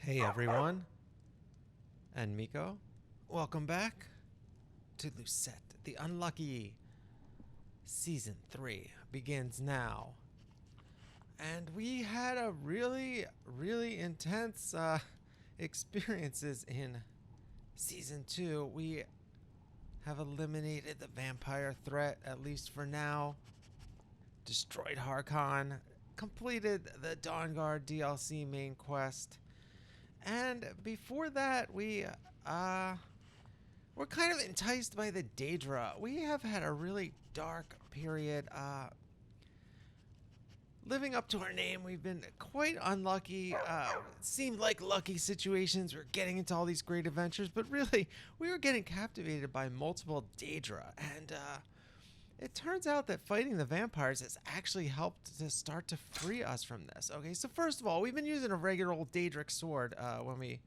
Hey everyone, and Miko, welcome back to Lucette the Unlucky. Season 3 begins now. And we had a really intense experiences in Season 2. We have eliminated the vampire threat, at least for now. Destroyed Harkon, completed the Dawnguard DLC main quest. And before that, we're kind of enticed by the daedra. We have had a really dark period. Living up to our name, we've been quite unlucky. It seemed like lucky situations. We're getting into all these great adventures, but really, we were getting captivated by multiple daedra. And it turns out that fighting the vampires has actually helped to start to free us from this. Okay, so first of all, we've been using a regular old daedric sword when we,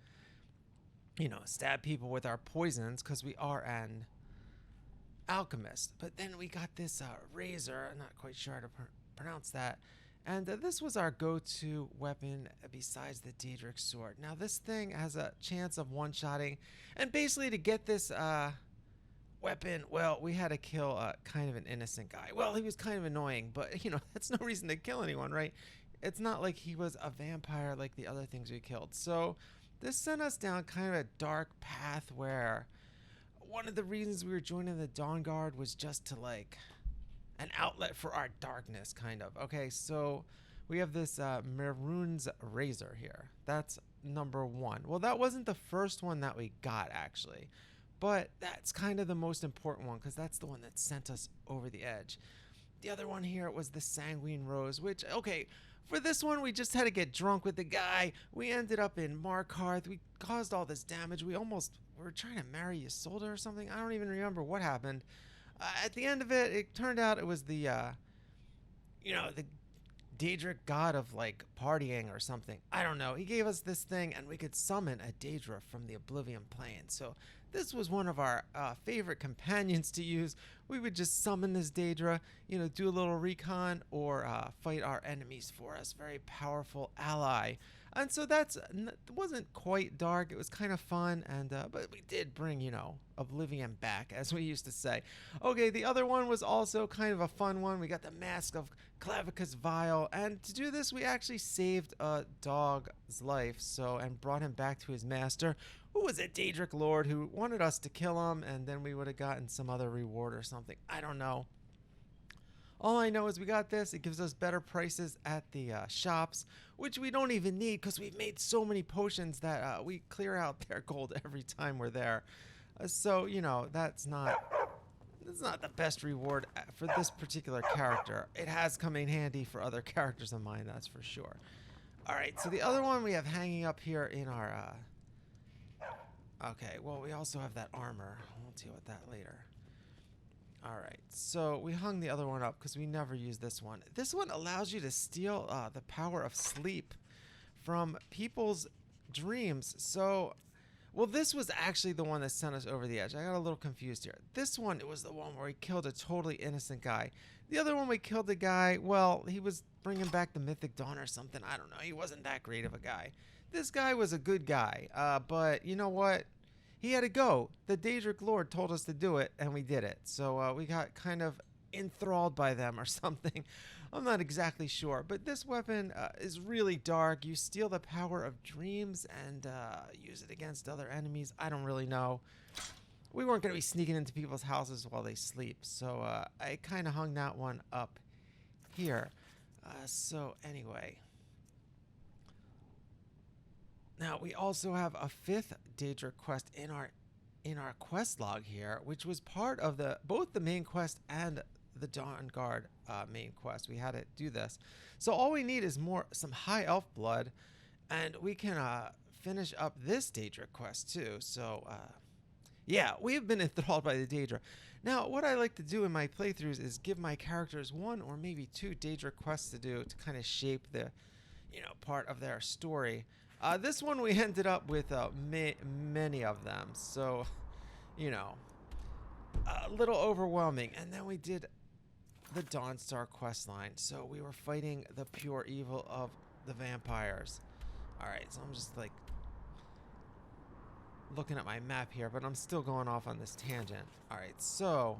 stab people with our poisons because we are an alchemist. But then we got this razor, I'm not quite sure how to pronounce that. And this was our go-to weapon besides the daedric sword. Now this thing has a chance of one-shotting, and basically to get this weapon, well, we had to kill kind of an innocent guy. Well, he was kind of annoying, but that's no reason to kill anyone, right? It's not like he was a vampire like the other things we killed. So this sent us down kind of a dark path where one of the reasons we were joining the Dawnguard was just to like an outlet for our darkness, kind of. Okay, so we have this Maroon's razor here. That's number one. Well, that wasn't the first one that we got, actually. But that's kind of the most important one because that's the one that sent us over the edge. The other one here was the Sanguine Rose, which, okay, for this one, we just had to get drunk with the guy. We ended up in Markarth. We caused all this damage. We were trying to marry Isolde or something. I don't even remember what happened. At the end of it, it turned out it was the daedric god of like partying or something. I don't know. He gave us this thing and we could summon a daedra from the Oblivion plane. So this was one of our favorite companions to use. We would just summon this daedra, do a little recon or fight our enemies for us. Very powerful ally. And so wasn't quite dark. It was kind of fun, and but we did bring, Oblivion back, as we used to say. Okay, the other one was also kind of a fun one. We got the Mask of Clavicus Vile, and to do this, we actually saved a dog's life, and brought him back to his master, who was a daedric lord who wanted us to kill him, and then we would have gotten some other reward or something. I don't know. All I know is we got this. It gives us better prices at the shops, which we don't even need because we've made so many potions that we clear out their gold every time we're there. So that's not the best reward for this particular character. It has come in handy for other characters of mine, that's for sure. All right, so the other one we have hanging up here in our. Okay, well, we also have that armor. We'll deal with that later. Alright, so we hung the other one up because we never used this one. This one allows you to steal the power of sleep from people's dreams. So, well, this was actually the one that sent us over the edge. I got a little confused here. This one, it was the one where we killed a totally innocent guy. The other one, we killed a guy, well, he was bringing back the Mythic Dawn or something. I don't know. He wasn't that great of a guy. This guy was a good guy, but you know what? He had to go. The Daedric Lord told us to do it, and we did it. So we got kind of enthralled by them or something. I'm not exactly sure. But this weapon is really dark. You steal the power of dreams and use it against other enemies. I don't really know. We weren't going to be sneaking into people's houses while they sleep. So I kind of hung that one up here. So anyway. Now, we also have a fifth daedric quest in our quest log here, which was part of both the main quest and the Dawnguard main quest. We had to do this. So all we need is some high elf blood, and we can finish up this daedric quest too. So yeah, we've been enthralled by the daedra. Now, what I like to do in my playthroughs is give my characters one or maybe two daedric quests to do to kind of shape the part of their story. This one we ended up with many of them, so a little overwhelming. And then we did the Dawnstar questline, so we were fighting the pure evil of the vampires. All right, so I'm just like looking at my map here, but I'm still going off on this tangent. All right, so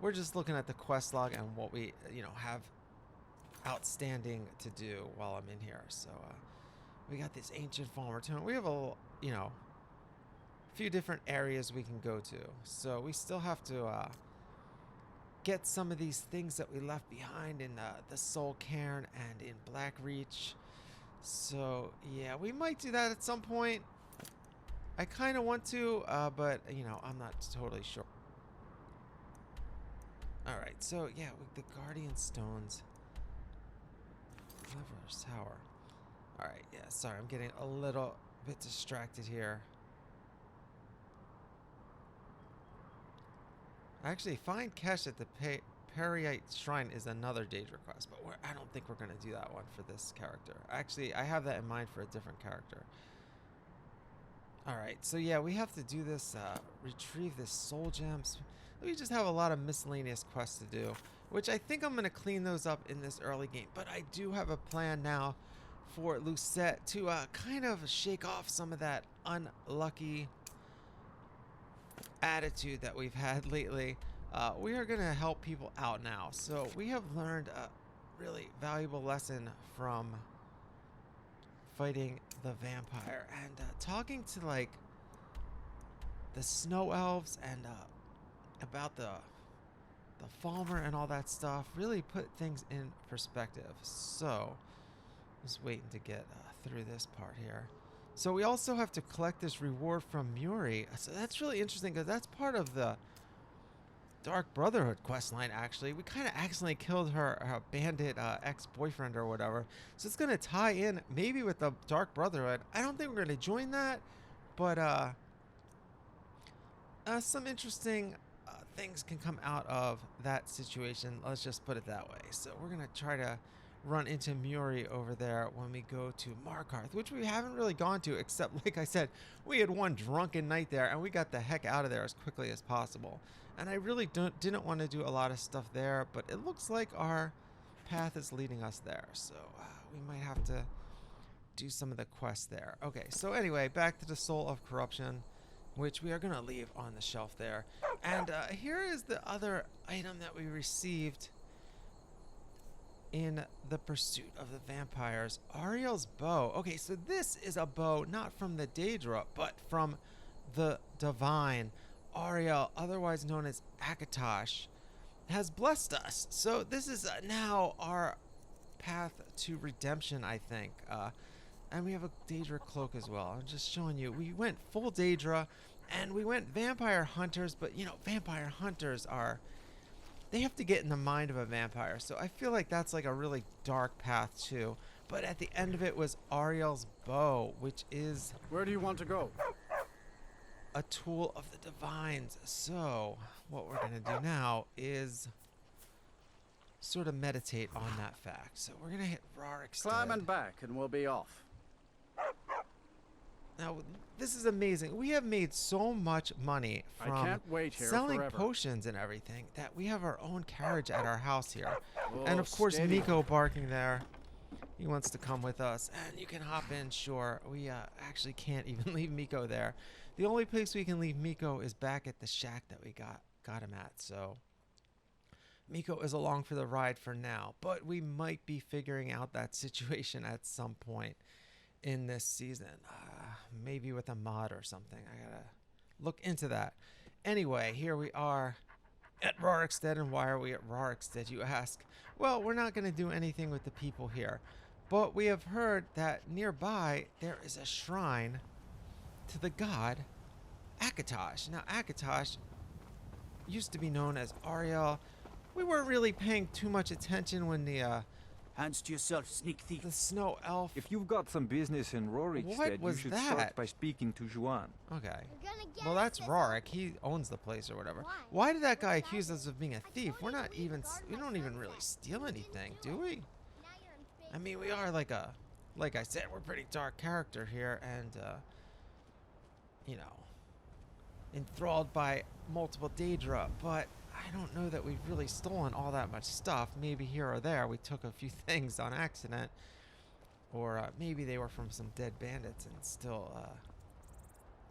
we're just looking at the quest log and what we, have outstanding to do while I'm in here. So we got this ancient farmer town. We have a, few different areas we can go to. So we still have to get some of these things that we left behind in the Soul Cairn and in Blackreach. So yeah, we might do that at some point. I kind of want to, but I'm not totally sure. All right, so yeah, with the Guardian Stones, Clever's Tower. All right, yeah, sorry, I'm getting a little bit distracted here. Actually, find Kesh at the Periite Shrine is another daedra quest, but I don't think we're going to do that one for this character. Actually, I have that in mind for a different character. Alright, so yeah, we have to do this, retrieve this soul gems. We just have a lot of miscellaneous quests to do, which I think I'm going to clean those up in this early game. But I do have a plan now for Lucette to kind of shake off some of that unlucky attitude that we've had lately. We are going to help people out now. So we have learned a really valuable lesson from fighting the vampire and talking to like the snow elves and about the Falmer and all that stuff really put things in perspective. So just waiting to get through this part here. So we also have to collect this reward from Muri. So that's really interesting because that's part of the Dark Brotherhood questline, actually. We kind of accidentally killed her bandit ex-boyfriend or whatever. So it's going to tie in maybe with the Dark Brotherhood. I don't think we're going to join that, but some interesting things can come out of that situation. Let's just put it that way. So we're going to try to run into Muri over there when we go to Markarth, which we haven't really gone to, except, like I said, we had one drunken night there, and we got the heck out of there as quickly as possible. And I really didn't want to do a lot of stuff there, but it looks like our path is leading us there. So we might have to do some of the quests there. Okay, so anyway, back to the Soul of Corruption, which we are going to leave on the shelf there. And here is the other item that we received in the pursuit of the vampires. Ariel's bow. Okay, so this is a bow not from the daedra, but from the divine. Ariel, otherwise known as Akatosh, has blessed us. So this is now our path to redemption, I think. And we have a daedra cloak as well. I'm just showing you. We went full daedra, and we went vampire hunters, but, vampire hunters are... They have to get in the mind of a vampire, so I feel like that's like a really dark path too. But at the end of it was Ariel's bow, which is... Where do you want to go? A tool of the divines. So what we're going to do now is sort of meditate on that fact. So we're going to hit Rarik's. Climb and back and we'll be off. Now, this is amazing. We have made so much money from I can't wait here selling forever. potions and everything that we have our own carriage at our house here. Whoa, and of course, steady. Miko barking there. He wants to come with us. And you can hop in, sure. We actually can't even leave Miko there. The only place we can leave Miko is back at the shack that we got him at. So Miko is along for the ride for now. But we might be figuring out that situation at some point in this season. Maybe with a mod or something. I gotta look into that. Anyway, here we are at Rarikstead. And why are we at Rarikstead, you ask? Well, we're not going to do anything with the people here. But we have heard that nearby there is a shrine to the god Akatosh. Now, Akatosh used to be known as Ariel. We weren't really paying too much attention when the Hands to yourself, sneak thief. the snow elf... If you've got some business in Rorikstead, you was should that? start by speaking to Juan. Okay. You're gonna get Well, us that's this Rarik. He owns the place or whatever. Why did that guy accuse us of being a thief? We're not even... We don't even really steal anything, do we? Now you're in big I mean, we are like a... Like I said, we're a pretty dark character here, and, enthralled by multiple daedra, but I don't know that we've really stolen all that much stuff. Maybe here or there we took a few things on accident, or maybe they were from some dead bandits and still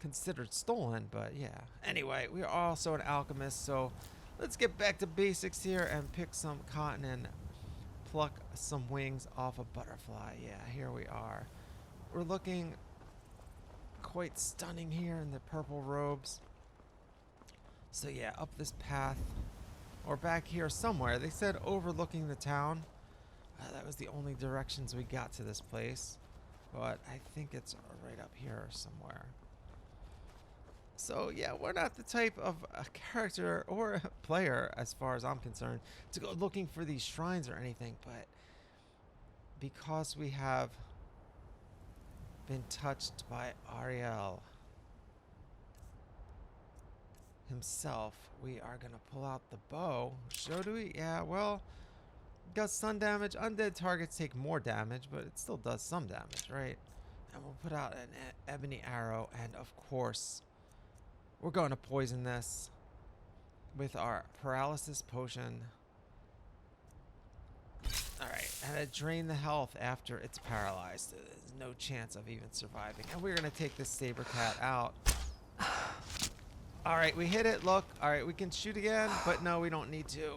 considered stolen, but yeah. Anyway, we are also an alchemist, so let's get back to basics here and pick some cotton and pluck some wings off a butterfly. Yeah, here we are. We're looking quite stunning here in the purple robes. So yeah, up this path, or back here somewhere. They said overlooking the town. That was the only directions we got to this place, but I think it's right up here somewhere. So yeah, we're not the type of a character or a player, as far as I'm concerned, to go looking for these shrines or anything, but because we have been touched by Ariel himself, we are gonna pull out the bow. Should we? Yeah, well, got stun damage. Undead targets take more damage, but it still does some damage, right? And we'll put out an ebony arrow, and of course, we're going to poison this with our paralysis potion. Alright, and it drain the health after it's paralyzed. There's no chance of even surviving. And we're going to take this saber cat out. Alright, we hit it. Look. Alright, we can shoot again, but no, we don't need to.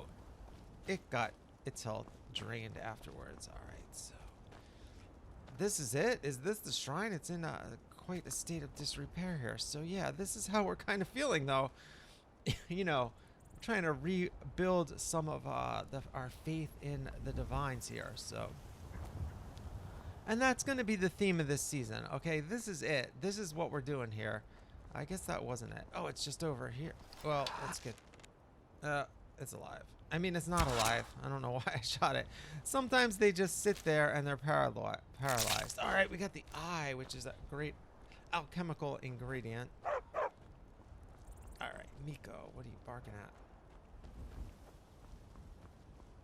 It got its health drained afterwards. Alright, so this is it? Is this the shrine? It's in quite a state of disrepair here. So yeah, this is how we're kind of feeling, though. You know, trying to rebuild some of our faith in the divines here. So, and that's going to be the theme of this season. Okay, this is it. This is what we're doing here. I guess that wasn't it. Oh, it's just over here. Well, let's get. It's alive. I mean, it's not alive. I don't know why I shot it. Sometimes they just sit there and they're paralyzed. All right, we got the eye, which is a great alchemical ingredient. All right, Miko, what are you barking at?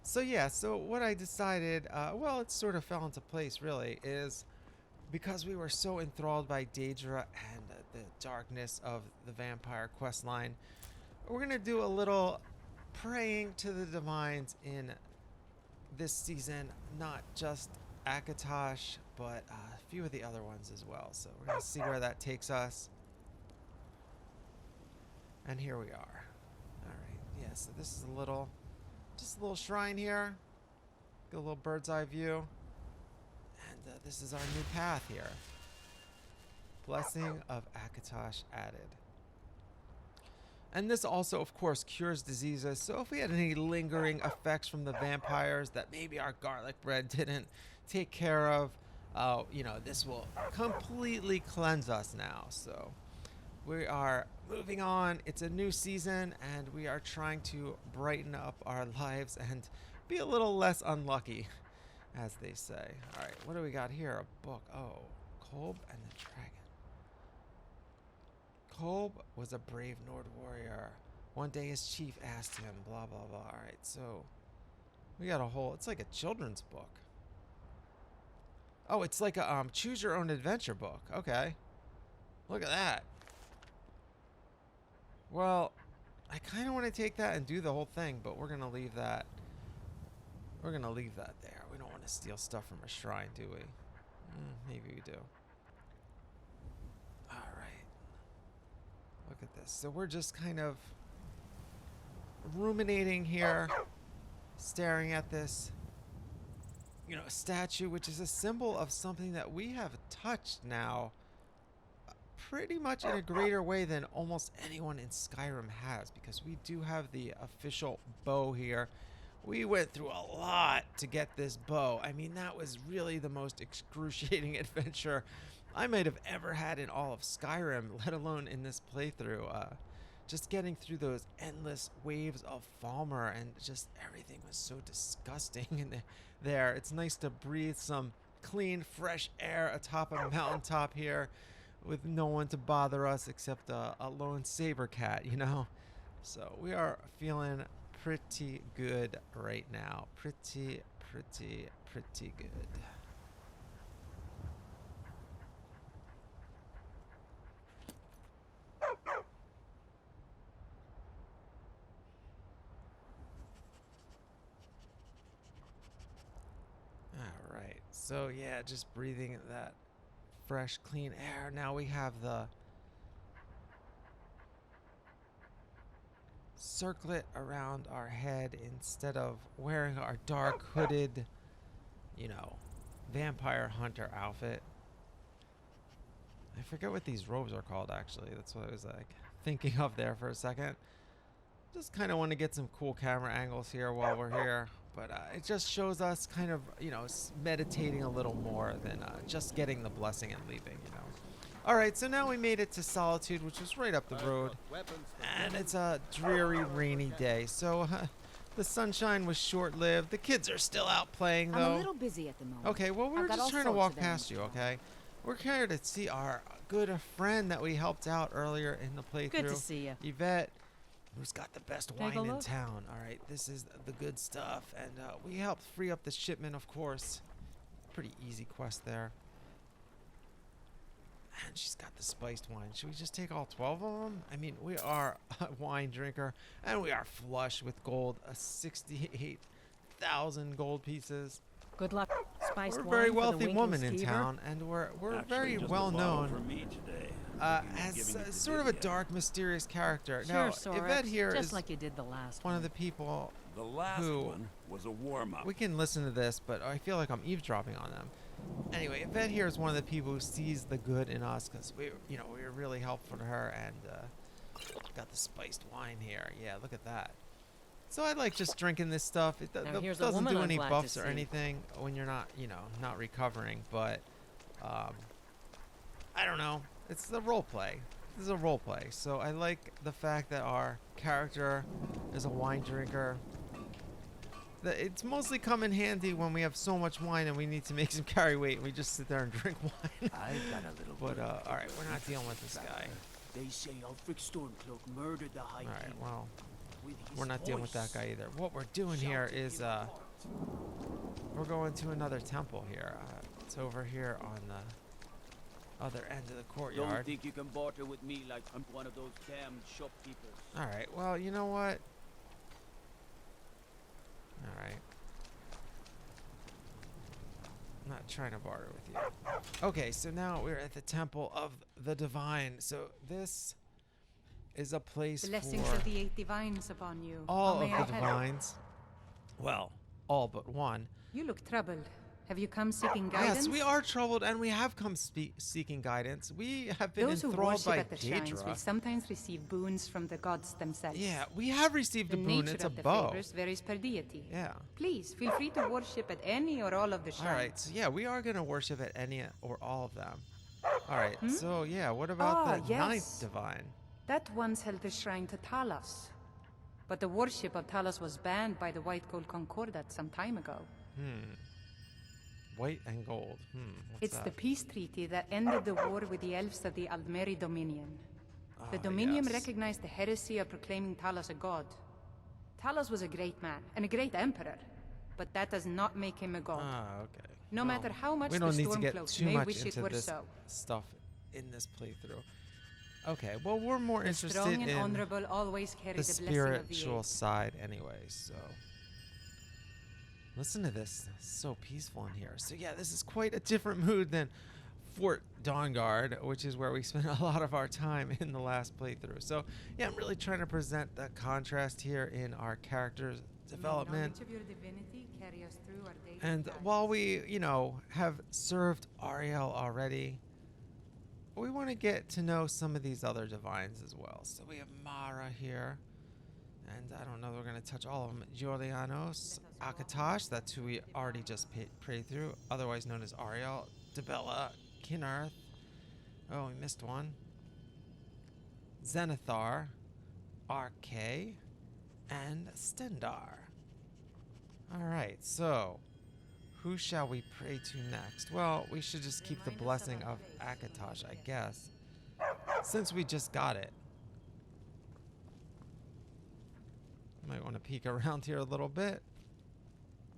So yeah, so what I decided, well, it sort of fell into place really, is because we were so enthralled by daedra and the darkness of the vampire questline, we're gonna do a little praying to the divines in this season, not just Akatosh, but a few of the other ones as well. So we're gonna see where that takes us. And here we are. All right, yeah, so this is just a little shrine here. Get a little bird's eye view. And this is our new path here. Blessing of Akatosh added. And this also, of course, cures diseases. So if we had any lingering effects from the vampires that maybe our garlic bread didn't take care of, you know, this will completely cleanse us now. So we are moving on. It's a new season, and we are trying to brighten up our lives and be a little less unlucky, as they say. All right, what do we got here? A book. Oh, Kolb and the Dragon. Kolb was a brave Nord warrior. One day his chief asked him, blah, blah, blah. All right, so we got a whole, it's like a children's book. Oh, it's like a choose your own adventure book. Okay. Look at that. Well, I kind of want to take that and do the whole thing, but we're going to leave that. We're going to leave that there. We don't want to steal stuff from a shrine, do we? Maybe we do. All right. Look at this. So we're just kind of ruminating here, staring at this, you know, statue, which is a symbol of something that we have touched now pretty much in a greater way than almost anyone in Skyrim has, because we do have the official bow here. We went through a lot to get this bow. I mean, that was really the most excruciating adventure I might have ever had in all of Skyrim, let alone in this playthrough. Just getting through those endless waves of Falmer, and just everything was so disgusting in there. It's nice to breathe some clean, fresh air atop a mountaintop here with no one to bother us except a lone saber cat, you know? So we are feeling pretty good right now. Pretty good. All right. So yeah, just breathing that fresh, clean air. Now we have the circlet around our head instead of wearing our dark hooded, you know, vampire hunter outfit. I forget what these robes are called, actually. That's what I was like thinking of there for a second. Just kind of want to get some cool camera angles here while we're here, but it just shows us kind of, you know, meditating a little more than just getting the blessing and leaving, you know. All right, so now we made it to Solitude, which is right up the road, and it's a dreary, rainy day. So the sunshine was short-lived. The kids are still out playing, though. I'm a little busy at the moment. Okay, well, we're I've got just all trying to sorts walk of past you, errands. okay? We're here to see our good friend that we helped out earlier in the playthrough. Good to see you. Yvette, who's got the best Take a wine in look. town. All right, this is the good stuff, and we helped free up the shipment, of course. Pretty easy quest there. And she's got the spiced wine. Should we just take all 12 of them? I mean, we are a wine drinker, and we are flush with gold. 68,000 gold pieces. Good luck. Spiced We're a wine very for the wealthy winking woman in skeever. town, and we're very just well a bottle known for me today. as sort of a dark, mysterious character. Sure, Now, Sorex. Yvette here Just is like you did the last one of the people. The last Who? one was a warm-up. We can listen to this, but I feel like I'm eavesdropping on them. Anyway, Yvette here is one of the people who sees the good in us, because we were really helpful to her, and got the spiced wine here. Yeah, look at that. So I like just drinking this stuff. It Now here's a doesn't woman do I'm any glad to buffs or see. anything when you're not, not recovering. But I don't know. It's the role play. This is a role play. So I like the fact that our character is a wine drinker. It's mostly come in handy when we have so much wine and we need to make some carry weight, and we just sit there and drink wine. I've got a little But bit. all right, we're not dealing with this guy. They say Ulfric Stormcloak murdered the High All right, King. well, with his we're not dealing with that voice. guy either. What we're doing here Shouted is him apart. we're going to another temple here. It's over here on the other end of the Don't courtyard. think you can barter with me like I'm one of those damned shopkeepers. All right, well, you know what? All right. I'm not trying to barter with you. Okay, so now we're at the Temple of the Divine. So this is a place Blessings for of the eight divines upon you. all How of may I the help? divines. Well, all but one. You look troubled. Have you come seeking guidance? Yes, we are troubled, and we have come seeking guidance. We have been Those who enthralled worship by at the shrines will daedra. sometimes receive boons from the gods themselves. Yeah, we have received The a boon. nature It's a of the bow. favors varies per deity. Yeah. Please feel free to worship at any or all of the shrines. All right, so yeah, we are going to worship at any or all of them. All right, so yeah, what about Ah, the ninth yes. divine? That once held the shrine to Talos. But the worship of Talos was banned by the White Gold Concordat some time ago. White and gold. What's It's that? the peace treaty that ended the war with the elves of the Aldmeri Dominion. The Ah, Dominion yes. recognized the heresy of proclaiming Talos a god. Talos was a great man and a great emperor, but that does not make him a god. Ah, okay. No Well, matter how much we the don't need to get Stormcloaks too may much wish it into were this so. stuff in this playthrough. Okay, well, we're more The interested strong and in honorable always carry the the blessing of the spiritual eight. side anyway, so listen to this. It's so peaceful in here. So yeah, this is quite a different mood than Fort Dawnguard, which is where we spent a lot of our time in the last playthrough. So yeah, I'm really trying to present the contrast here in our character's development. Knowledge of your divinity carry us through our daily And tasks. while we, have served Ariel already, we want to get to know some of these other divines as well. So we have Mara here. And I don't know, we're going to touch all of them. Giulianos, Akatosh, that's who we already just prayed through, otherwise known as Ariel. Debella, Kinarth. Oh, we missed one. Zenithar, RK, and Stendar. Alright, so who shall we pray to next? Well, we should just keep the blessing of Akatosh, I guess, since we just got it. Might want to peek around here a little bit.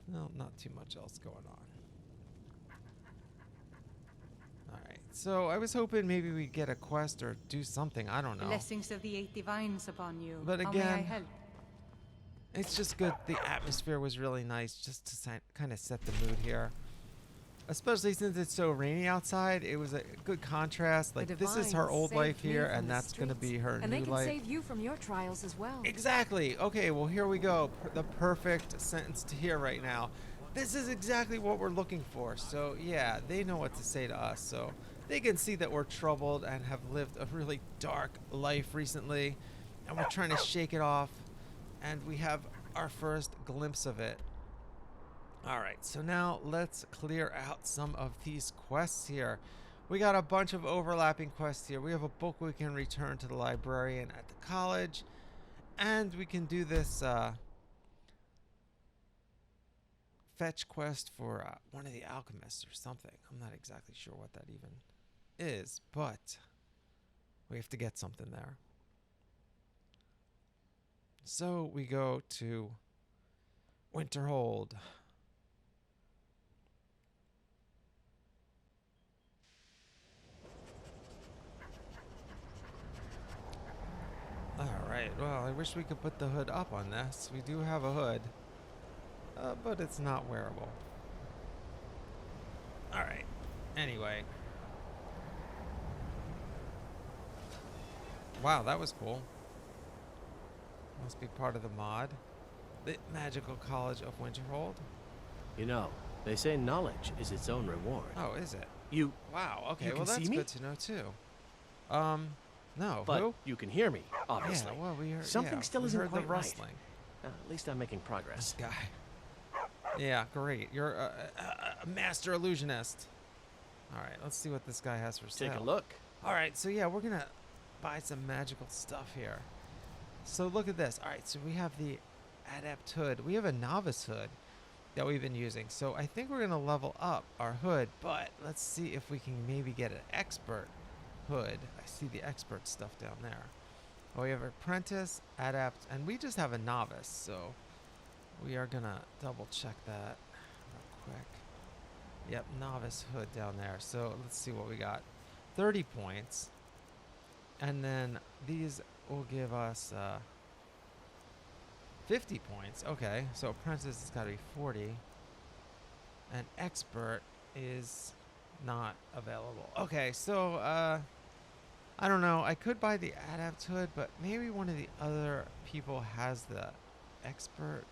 No, not too much else going on. Alright, so I was hoping maybe we'd get a quest or do something, I don't know. Blessings of the eight divines upon you. But How may I again, help? It's just good. The atmosphere was really nice just to kind of set the mood here. Especially since it's so rainy outside, it was a good contrast. The Like, this is divine her old saved life me here, from and the that's going to streets, be her and they new can life. save you from your trials as well. Exactly. Okay, well, here we go. The perfect sentence to hear right now. This is exactly what we're looking for. So, yeah, they know what to say to us. So, they can see that we're troubled and have lived a really dark life recently, and we're trying to shake it off, and we have our first glimpse of it. All right, so now let's clear out some of these quests here. We got a bunch of overlapping quests here. We have a book we can return to the librarian at the college, and we can do this fetch quest for one of the alchemists or something. I'm not exactly sure what that even is, but we have to get something there. So we go to Winterhold. Alright, well, I wish we could put the hood up on this. We do have a hood, but it's not wearable. Alright, anyway. Wow, that was cool. Must be part of the mod. The Magical College of Winterhold. You know, they say knowledge is its own reward. Oh, is it? You... Wow, okay, You well can see that's me? good to know too. No, But who? you can hear me, obviously. Yeah, well, we heard, Something yeah, still we isn't heard quite the right. rustling. At least I'm making progress. This guy. Yeah, great. You're a master illusionist. All right, let's see what this guy has for sale. Take a look. All right, so yeah, we're gonna buy some magical stuff here. So look at this. All right, so we have the adept hood. We have a novice hood that we've been using. So I think we're gonna level up our hood, but let's see if we can maybe get an expert hood. I see the expert stuff down there. Oh, we have apprentice, adept, and we just have a novice. So we are gonna double check that real quick. Yep, novice hood down there. So let's see what we got. 30 points. And then these will give us 50 points. Okay, so apprentice has got to be 40. And expert is not available. Okay, so I don't know. I could buy the adept hood, but maybe one of the other people has the expert.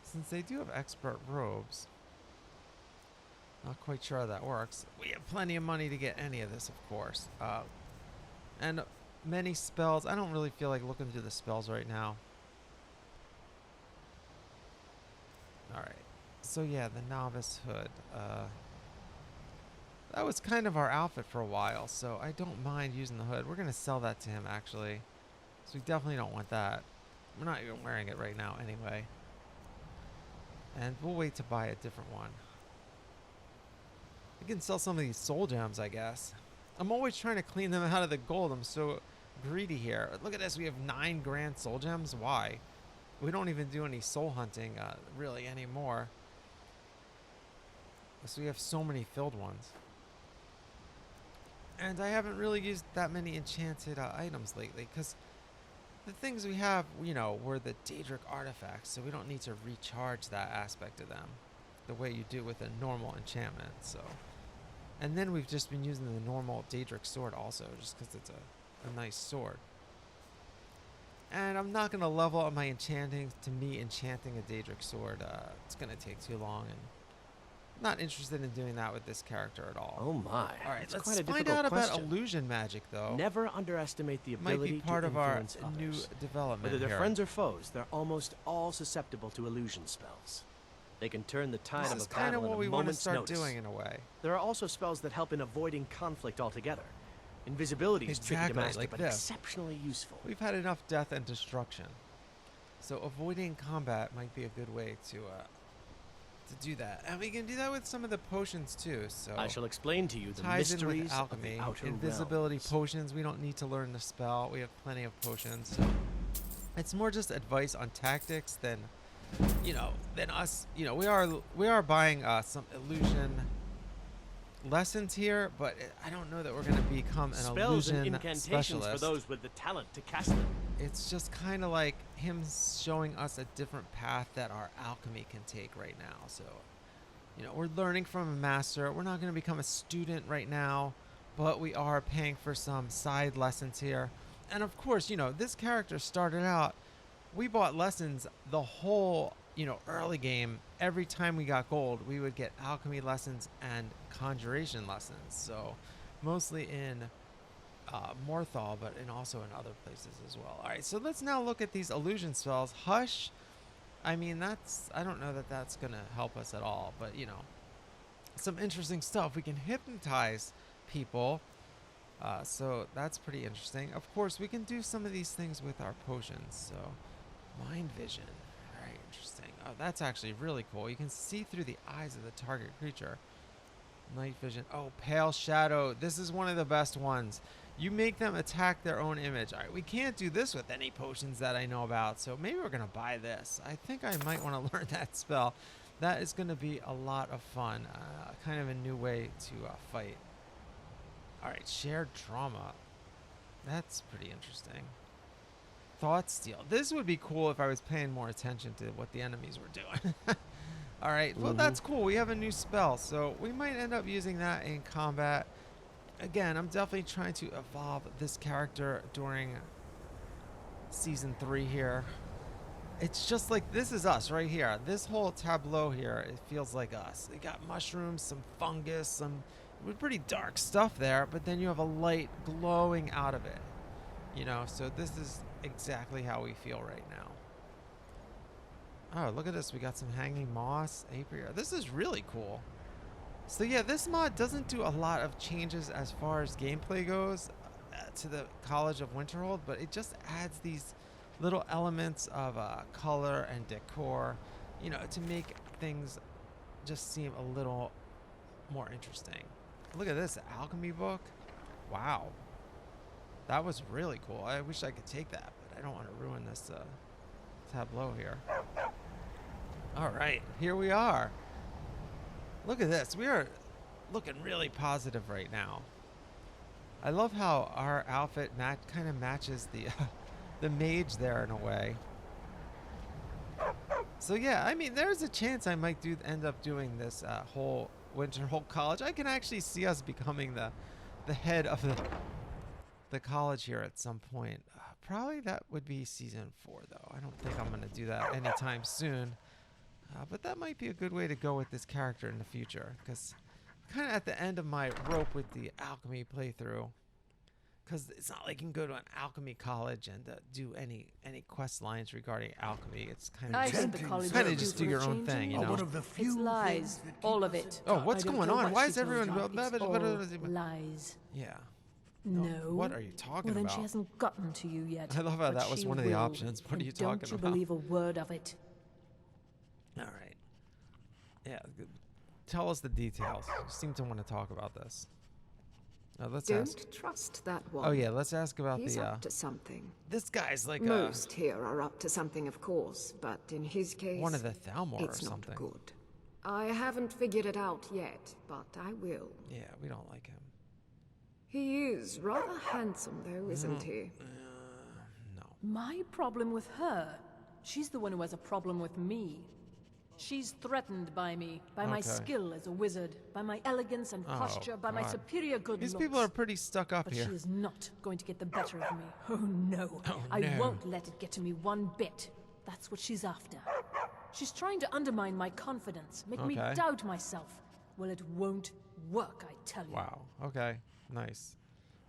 Since they do have expert robes. Not quite sure how that works. We have plenty of money to get any of this, of course. And many spells. I don't really feel like looking through the spells right now. Alright. So yeah, the novice hood. That was kind of our outfit for a while, so I don't mind using the hood. We're going to sell that to him, actually. So we definitely don't want that. We're not even wearing it right now anyway. And we'll wait to buy a different one. We can sell some of these soul gems, I guess. I'm always trying to clean them out of the gold. I'm so greedy here. Look at this. We have 9 grand soul gems. Why? We don't even do any soul hunting really anymore. So we have so many filled ones. And I haven't really used that many enchanted items lately because the things we have, you know, were the daedric artifacts, so we don't need to recharge that aspect of them the way you do with a normal enchantment. So, and then we've just been using the normal daedric sword also, just because it's a nice sword. And I'm not going to level up my enchanting. To me, enchanting a daedric sword, it's going to take too long, and I'm not interested in doing that with this character at all. Oh my. All right, That's let's quite a find difficult out question. about illusion magic, though. Never underestimate the Might ability be part to of our influence new others. development Whether they're here. friends or foes, they're almost all susceptible to illusion spells. They can turn the tide This of is a kind battle of what in we a want to moment's start notice. doing in a way. There are also spells that help in avoiding conflict altogether. Invisibility is tricky to Exactly, master, like but this. exceptionally useful. We've had enough death and destruction, so avoiding combat might be a good way to do that. And we can do that with some of the potions too. So I shall explain to you the ties in mysteries with alchemy, of the outer invisibility realms. potions. We don't need to learn the spell. We have plenty of potions. So it's more just advice on tactics than, you know, than us. You know, we are buying some illusion lessons here, but I don't know that we're going to become an Spells and illusion incantations specialist. for those with the talent to cast them. It's just kind of like him showing us a different path that our alchemy can take right now. So You know, we're learning from a master. We're not going to become a student right now, but we are paying for some side lessons here. And of course, you know, this character started out, we bought lessons the whole, you know, early game. Every time we got gold, we would get alchemy lessons and conjuration lessons. So mostly in Morthal, but also in other places as well. All right, so let's now look at these illusion spells. Hush. I mean, I don't know that that's going to help us at all, but, you know, some interesting stuff. We can hypnotize people, so that's pretty interesting. Of course, we can do some of these things with our potions, so mind vision. Very interesting. Oh, that's actually really cool. You can see through the eyes of the target creature. Night vision. Oh, pale shadow. This is one of the best ones. You make them attack their own image. All right, we can't do this with any potions that I know about, so maybe we're going to buy this. I think I might want to learn that spell. That is going to be a lot of fun. Kind of a new way to fight. All right, shared trauma. That's pretty interesting. Thought steal. This would be cool if I was paying more attention to what the enemies were doing. All right, well, that's cool. We have a new spell, so we might end up using that in combat. Again, I'm definitely trying to evolve this character during Season 3 here. It's just like, this is us right here. This whole tableau here, it feels like us. They got mushrooms, some fungus, some pretty dark stuff there, but then you have a light glowing out of it. You know, so this is exactly how we feel right now. Oh, look at this. We got some hanging moss, apiary. This is really cool. So yeah, this mod doesn't do a lot of changes as far as gameplay goes to the College of Winterhold, but it just adds these little elements of color and decor, you know, to make things just seem a little more interesting. Look at this alchemy book. Wow. That was really cool. I wish I could take that, but I don't want to ruin this tableau here. All right, here we are. Look at this. We are looking really positive right now. I love how our outfit kind of matches the mage there in a way. So yeah, I mean, there's a chance I might end up doing this whole Winterhold College. I can actually see us becoming the head of the college here at some point. Probably that would be Season 4, though. I don't think I'm going to do that anytime soon. But that might be a good way to go with this character in the future, because I'm kind of at the end of my rope with the alchemy playthrough. Because it's not like you can go to an alchemy college and do any quest lines regarding alchemy. It's kind of just do your own thing, you know. It's lies, all of it. Oh, what's going on? Why is everyone? Lies. Yeah. No. What are you talking Well, then about? she hasn't gotten to you yet. I love how but that was she one of the will. options. What are you talking Don't you about? believe a word of it. All right. Yeah. Tell us the details. You seem to want to talk about this. Now let's ask. Don't trust that one. Oh yeah, let's ask about He's the. up to something. This guy's like Most here are up to something, of course, but in his case, one of the Thalmor it's or something. not good. I haven't figured it out yet, but I will. Yeah, we don't like him. He is rather handsome, though, isn't he? No. My problem with her? She's the one who has a problem with me. She's threatened by me, by my Okay. skill as a wizard, by my elegance and posture, by my God. superior good These looks. people are pretty stuck up But here. she is not going to get the better of me. Oh no. Oh, I no. won't let it get to me one bit. That's what she's after. She's trying to undermine my confidence, make me Okay. doubt myself. Well, it won't work, I tell you. Wow. Okay. Nice.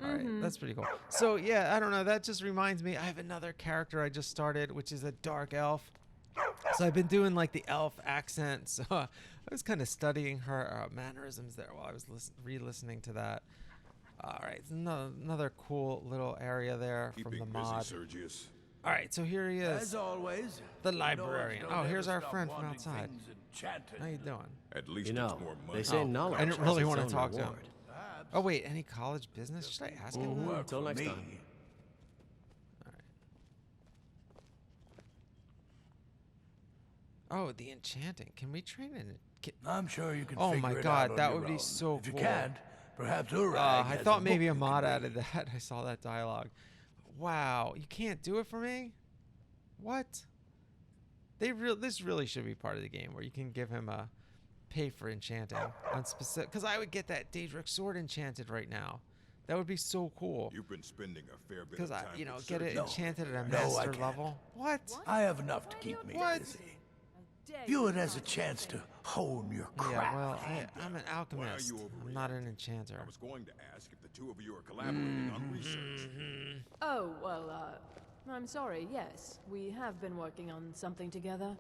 All right. That's pretty cool. So yeah, I don't know. That just reminds me. I have another character I just started, which is a dark elf. So I've been doing like the elf accent. So I was kind of studying her mannerisms there while I was re-listening to that. All right. Another cool little area there from the mod. Sergius. All right. So here he is. As always, The librarian. don't Oh, ever here's our stop friend from wanting outside. things enchanted. How you doing? At least You it's know, more money. they say Oh, knowledge I didn't has really its want to own talk to him. reward. Oh wait, any college business? Should I ask him? Mhm. Work Until for next me. time. Oh, the enchanting. Can we train in it? I'm sure you can Oh figure my it God, out on that your would be own. so If you cool. can't, perhaps Urag I has thought a maybe a book you mod can added read. that. I saw that dialogue. Wow, you can't do it for me? What? This really should be part of the game where you can give him pay for enchanting on specific, because I would get that daedric sword enchanted right now. That would be so cool. You've been spending a fair bit Because of I, time you know, with get it surgeons. enchanted at a No, I master can't. level. What? I have enough to keep me What? busy. View it as a chance to hone your craft. Yeah, well, I'm an Why are alchemist. you I'm not an overreacting? enchanter. I was going to ask if the two of you are collaborating on research. Oh, well, I'm sorry, yes. We have been working on something together.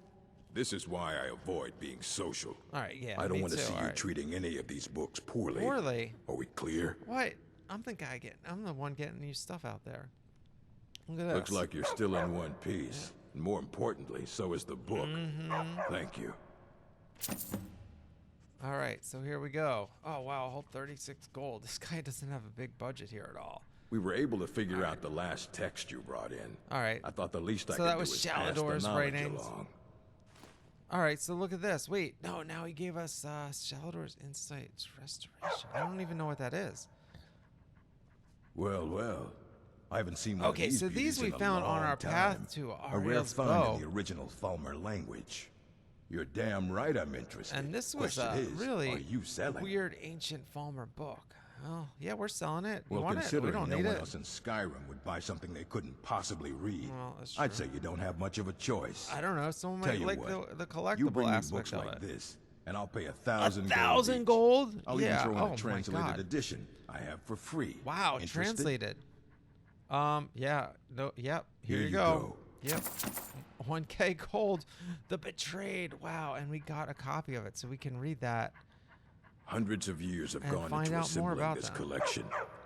This is why I avoid being social. All right, yeah. I don't me want to too, see all you right. treating any of these books poorly. Poorly? Are we clear? What? I'm the one getting new stuff out there. Look at Looks this. like you're still in one piece. And more importantly, so is the book. Thank you. All right, so here we go. Oh, wow, a whole 36 gold. This guy doesn't have a big budget here at all. We were able to figure out the last text you brought in. All right. I thought the least I So could that do was was pass the Shalador's knowledge writings. along. All right, so look at this. Wait, no, now he gave us Shalador's Insights Restoration. I don't even know what that is. Well, well. I haven't seen one Okay, of these so these beauties we in a found on long our time. path to a rare Ariel's find bow. in the original Falmer language. You're damn right I'm interested. And this was Question a is, really are you selling? weird ancient Falmer book. Oh, yeah, we're selling it. You Well, want it? We considering don't no need one it. else in Skyrim would buy something they couldn't possibly read, Well, that's I'd true. say you don't have much of a choice. I don't know. Someone Tell might you like what, the collectible you bring me aspect books of like it. this, and I'll pay 1,000 gold. 1,000 each. gold? I'll Yeah. even throw in Oh a my translated God. edition I have for free. Wow, Interested? translated. Yeah, no, yep. Here you go. Yep. 1K gold. The Betrayed. Wow, and we got a copy of it, so we can read that. Hundreds of years have And gone find into out more assembling about this them. collection.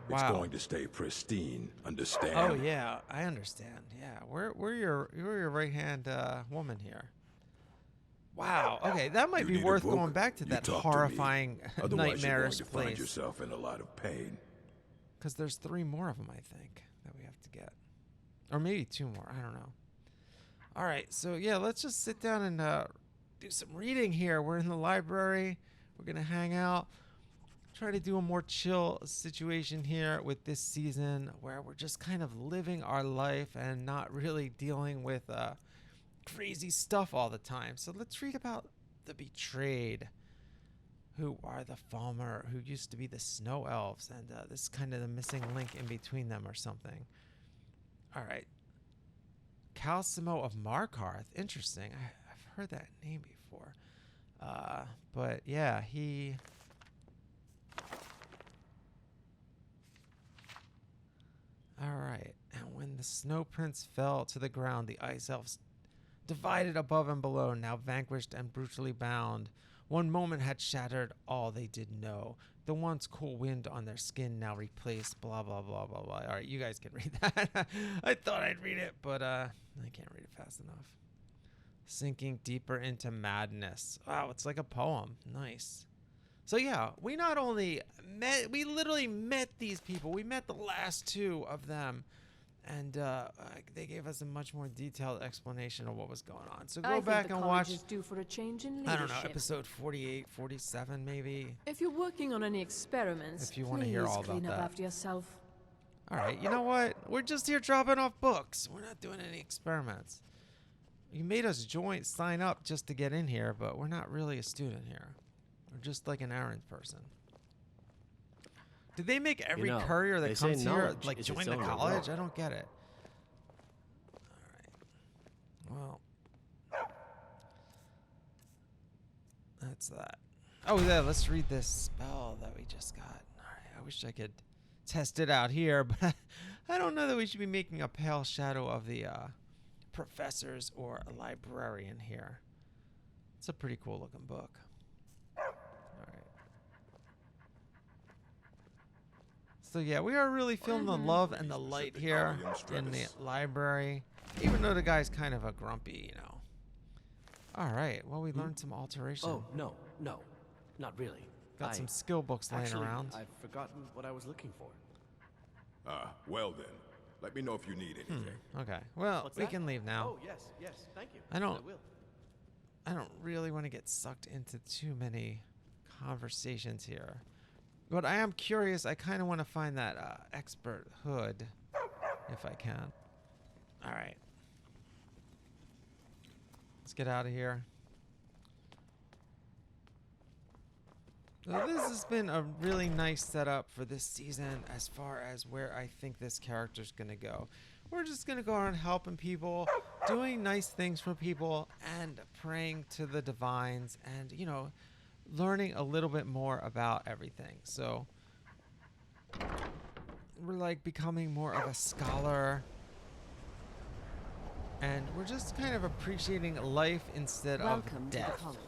It's Wow. going to stay pristine. Understand? Oh yeah, I understand. Yeah, we're your right hand woman here. Wow. Okay, that might You be need a worth book? going back to You that talk to me. horrifying Otherwise, nightmarish you're going to find place. yourself in a lot of pain. Because there's 3 more of them, I think, that we have to get, or maybe 2 more. I don't know. All right, so yeah, let's just sit down and do some reading here. We're in the library. We're gonna hang out. Try to do a more chill situation here with this season, where we're just kind of living our life and not really dealing with crazy stuff all the time. So let's read about the Betrayed, who are the Falmer, who used to be the Snow Elves, and this is kind of the missing link in between them or something. All right. Calcimo of Markarth. Interesting. I've heard that name before. But yeah, he... All right. And when the Snow Prince fell to the ground, the Ice Elves divided above and below, now vanquished and brutally bound. One moment had shattered all they did know. The once cool wind on their skin now replaced blah, blah, blah, blah, blah. All right, you guys can read that. I thought I'd read it, but I can't read it fast enough. Sinking deeper into madness. Wow, it's like a poem. Nice. So yeah, we not only met, we literally met these people. We met the last 2 of them. And they gave us a much more detailed explanation of what was going on. So go back and watch, Is due for a change in I don't know, leadership. episode 48, 47 maybe. If you're working on any experiments, If you wanna hear all please clean about up that. after yourself. All right, you know what? We're just here dropping off books. We're not doing any experiments. You made us sign up just to get in here, but we're not really a student here. We're just like an errand person. Did they make every courier that they say comes here knowledge like is join its the own college? reward. I don't get it. All right. Well, that's that. Oh yeah, let's read this spell that we just got. All right, I wish I could test it out here, but I don't know that we should be making a pale shadow of the professors or a librarian here. It's a pretty cool looking book. So yeah, we are really feeling the love and the light here in the library, even though the guy's kind of a grumpy, you know. All right, well, we learned some alteration. Oh, no, not really. Got some skill books laying Actually, around. I've forgotten what I was looking for. Well then. Let me know if you need anything. Okay, well, What's we that? can leave now. Oh, yes, thank you. I don't- will. I don't really want to get sucked into too many conversations here. But I am curious. I kind of want to find that expert hood, if I can. All right. Let's get out of here. So this has been a really nice setup for this season as far as where I think this character's going to go. We're just going to go around helping people, doing nice things for people, and praying to the divines and, you know, learning a little bit more about everything. So we're like becoming more of a scholar. And we're just kind of appreciating life instead of death. Welcome to the college.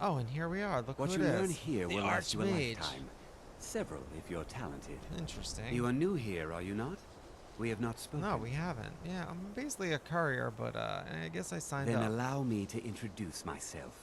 Oh, and here we are. Look what who you it learn is. here The will last you a Archmage. lifetime. Several, if you're talented. Interesting. You are new here, are you not? We have not spoken. No, we haven't. Yeah, I'm basically a courier, but I guess I signed Then up. allow me to introduce myself.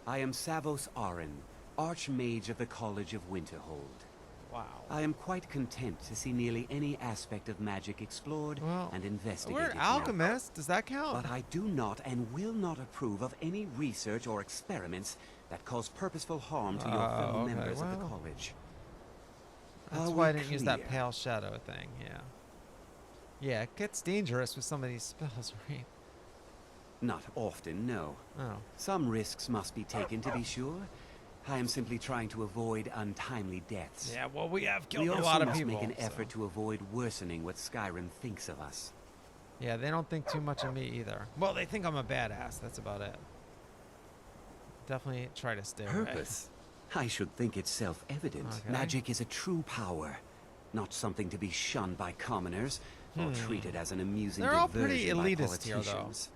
I am Savos Arin, Archmage of the College of Winterhold. Wow. I am quite content to see nearly any aspect of magic explored and investigated. We're alchemists. Does that count? But I do not and will not approve of any research or experiments that cause purposeful harm to your fellow members of the college. That's why I didn't use that pale shadow thing, yeah. Yeah, it gets dangerous with some of these spells, right? Not often, no. Oh. Some risks must be taken, to be sure. I am simply trying to avoid untimely deaths. Yeah, well, we have killed a lot of must people. Make an effort to avoid worsening what Skyrim thinks of us. Yeah, they don't think too much of me either. Well, they think I'm a badass. That's about it. Definitely try to stay away. Purpose? I should think it's self-evident. Okay. Magic is a true power, not something to be shunned by commoners or treated as an amusing They're all pretty diversion by elitist here, though. politicians.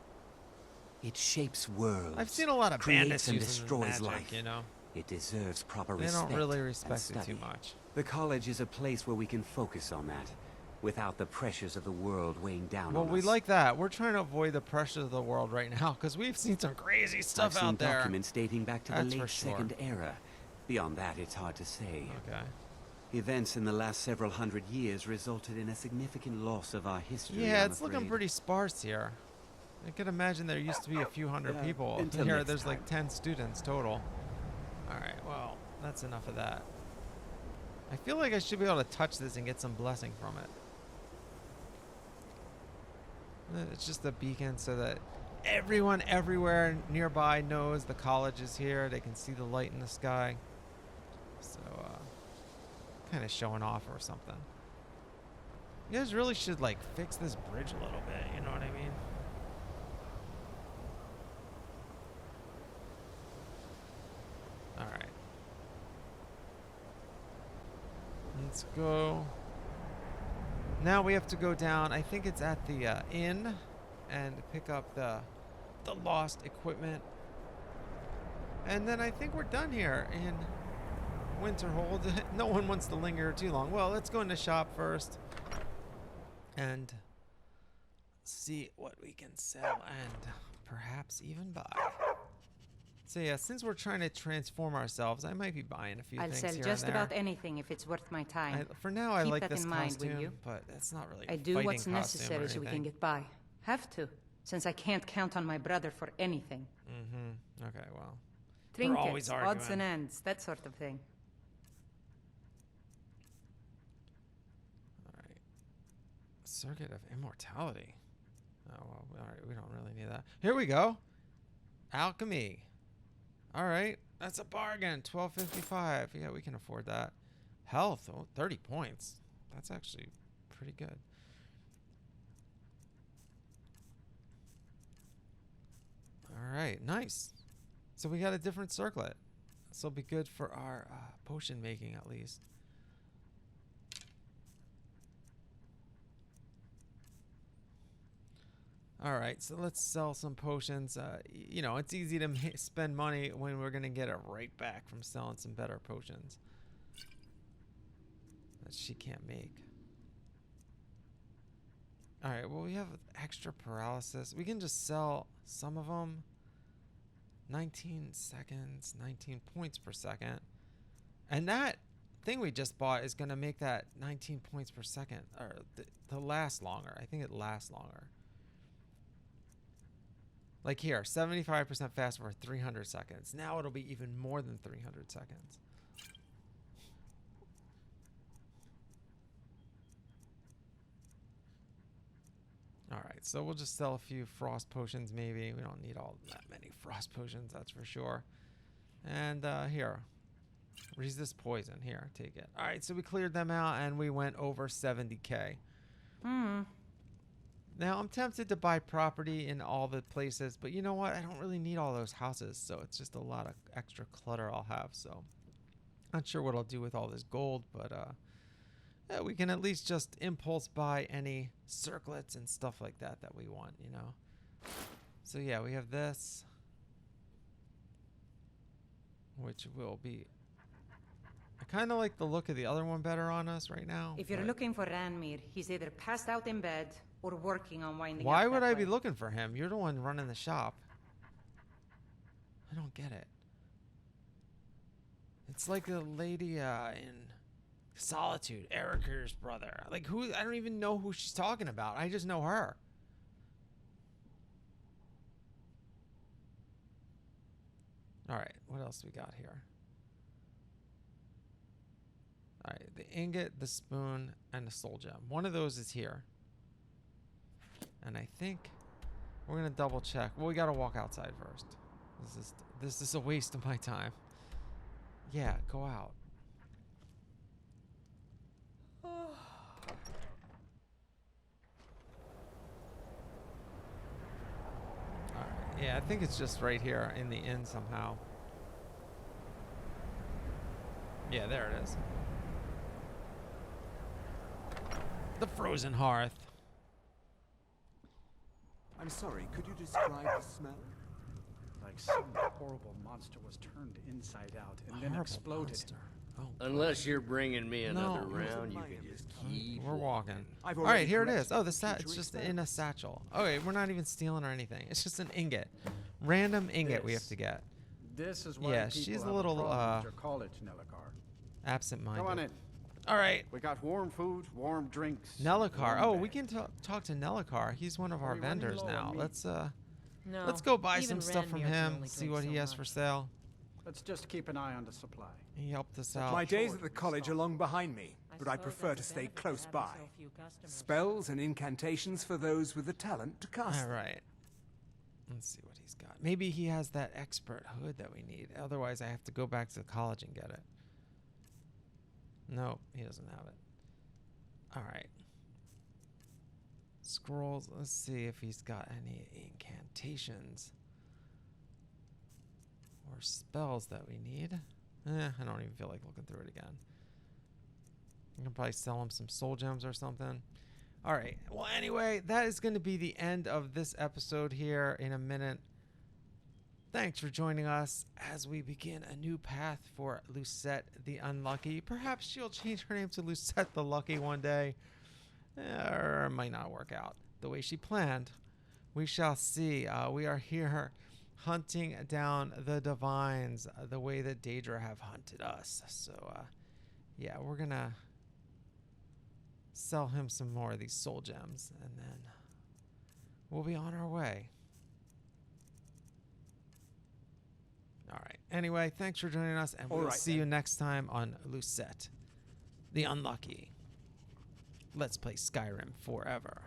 It shapes worlds. I've seen a lot of bandits creates and using destroys magic, life. you know. It deserves proper They respect. don't really and respect it study. too much. The college is a place where we can focus on that, without the pressures of the world weighing down Well, on we us. like that. We're trying to avoid the pressures of the world right now because we've seen some crazy stuff I've seen out there. documents dating back to That's the for late sure. Second Era. Beyond that, it's hard to say. Okay. Events in the last several hundred years resulted in a significant loss of our history. Yeah, I'm it's looking afraid. pretty sparse here. I could imagine there used to be a few hundred people. until Here, next there's like time. 10 students total. All right, well, that's enough of that. I feel like I should be able to touch this and get some blessing from it. It's just a beacon so that everyone everywhere nearby knows the college is here. They can see the light in the sky. So, kind of showing off or something. You guys really should like fix this bridge a little bit, you know what I mean? All right. Let's go. Now we have to go down. I think it's at the inn and pick up the lost equipment. And then I think we're done here in Winterhold. No one wants to linger too long. Well, let's go in the shop first and see what we can sell and perhaps even buy. So yeah, since we're trying to transform ourselves, I might be buying a few I'll things sell here just and there. about anything if it's worth my time. For now, I Keep like that this in mind, costume, will you? but it's not really. I do fighting what's costume necessary or so we can anything. get by. Have to, since I can't count on my brother for anything. Mm-hmm. Okay, well. Trinkets, always odds arguing. and ends, that sort of thing. All right. Circuit of Immortality. Oh, well, all right, we don't really need that. Here we go. Alchemy. All right, that's a bargain. $12.55. Yeah, we can afford that. Health, 30 points. That's actually pretty good. All right, nice. So we got a different circlet. This will be good for our potion making at least. All right, so let's sell some potions. You know, it's easy to spend money when we're going to get it right back from selling some better potions that she can't make. All right, well, we have extra paralysis. We can just sell some of them. 19 seconds, 19 points per second. And that thing we just bought is going to make that 19 points per second, or to last longer. I think it lasts longer. Like here, 75% faster for 300 seconds. Now it'll be even more than 300 seconds. All right, so we'll just sell a few frost potions maybe. We don't need all that many frost potions, that's for sure. And here, Resist poison. Here, take it. All right, so we cleared them out, and we went over 70K. Now, I'm tempted to buy property in all the places, but you know what? I don't really need all those houses, so it's just a lot of extra clutter I'll have, so... Not sure what I'll do with all this gold, but yeah, we can at least just impulse buy any circlets and stuff like that that we want, you know? So yeah, we have this, which will be... I kind of like the look of the other one better on us right now. If you're looking for Ranmir, he's either passed out in bed or working on winding Why up would that I way. be looking for him? You're the one running the shop. I don't get it. It's like the lady in Solitude, Erica's brother. Like, who? I don't even know who she's talking about. I just know her. All right, what else we got here? All right, the ingot, the spoon, and the soul gem. One of those is here. And I think we're gonna double check. Well, we gotta walk outside first. This is a waste of my time. Yeah, go out. Alright, yeah, I think it's just right here in the inn somehow. Yeah, there it is. The frozen hearth. I'm sorry, could you describe the smell? Like some horrible monster was turned inside out and then exploded. Monster. Oh, Unless you're bringing me another No. round, you can just keep we're walking. I've All right, already here it is. corrected Oh, the it's future just in a experiments. satchel. Okay, we're not even stealing or anything. It's just an ingot. Random ingot we have to get. This is why Yeah, people she's a have little, problem with your college, Nellikar. Absent-minded. Come on in. All right. We got warm food, warm drinks. Nellikar. warm Oh, we beds. can talk to Nellikar. He's one of our we running vendors low on now. meat? Let's go buy even some stuff from Ranmir can him. only See drink what so he has much. for sale. Let's just keep an eye on the supply. He helped us out. My days at the college are long behind me, but I prefer to stay close by. Spells and incantations for those with the talent to cast All them. right. Let's see what he's got. Maybe he has that expert hood that we need. Otherwise, I have to go back to the college and get it. No, he doesn't have it. All right. Scrolls. Let's see if he's got any incantations or spells that we need. I don't even feel like looking through it again. You can probably sell him some soul gems or something. All right. Well, anyway, that is going to be the end of this episode here in a minute. Thanks for joining us as we begin a new path for Lucette the Unlucky. Perhaps she'll change her name to Lucette the Lucky one day. Or it might not work out the way she planned. We shall see. We are here hunting down the divines the way that daedra have hunted us. So, yeah, we're going to sell him some more of these soul gems, and then we'll be on our way. All right. Anyway, thanks for joining us, and we'll see you next time on Lucette the Unlucky. Let's play Skyrim forever.